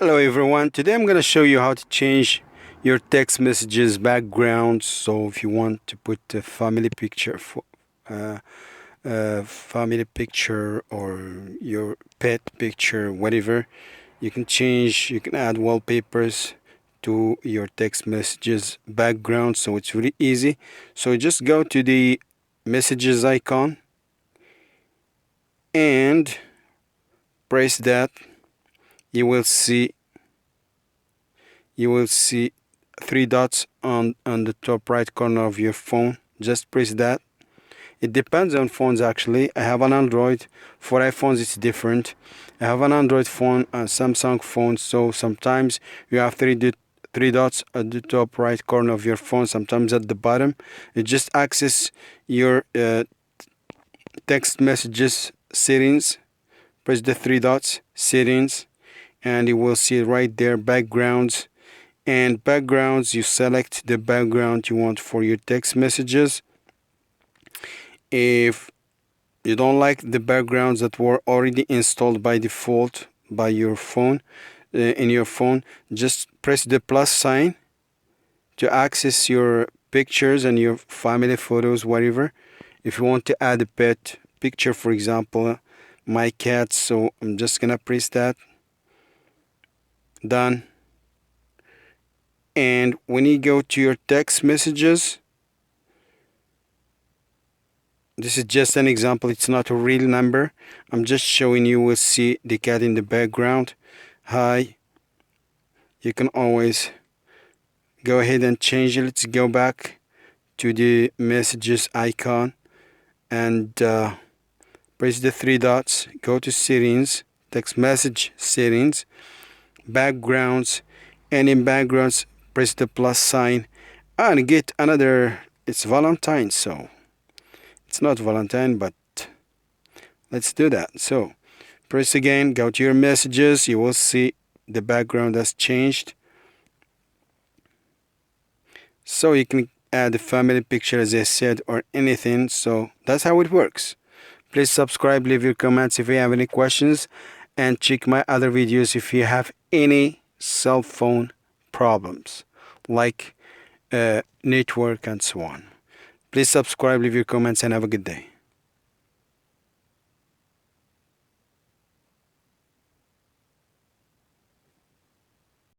Hello everyone, today I'm going to show you how to change your text messages background. So if you want to put a family picture or your pet picture, whatever, you can add wallpapers to your text messages background. So it's really easy. So just go to the messages icon and press that. You will see three dots on the top right corner of your phone. Just press that. It depends on phones actually. I have an Android. For iPhones it's different. I have an Android phone and Samsung phone, so sometimes you have three dots at the top right corner of your phone, sometimes at the bottom. You just access your text messages settings, press the three dots settings, and you will see right there backgrounds. And backgrounds, you select the background you want for your text messages. If you don't like the backgrounds that were already installed by default by your phone, in your phone, just press the plus sign to access your pictures and your family photos, whatever. If you want to add a pet picture, for example, my cat, so I'm just gonna press that. Done. And when you go to your text messages, this is just an example, it's not a real number. I'm just showing you. Will see the cat in the background. Hi. You can always go ahead and change it. Let's go back to the messages icon and press the three dots. Go to settings, text message settings, backgrounds, and in backgrounds press the plus sign and get another. It's Valentine, so it's not Valentine, but let's do that. So press again, go to your messages. You will see the background has changed. So you can add a family picture, as I said, or anything. So that's how it works. Please subscribe, leave your comments if you have any questions, and check my other videos if you have any cell phone problems like network and so on. Please subscribe, leave your comments, and have a good day.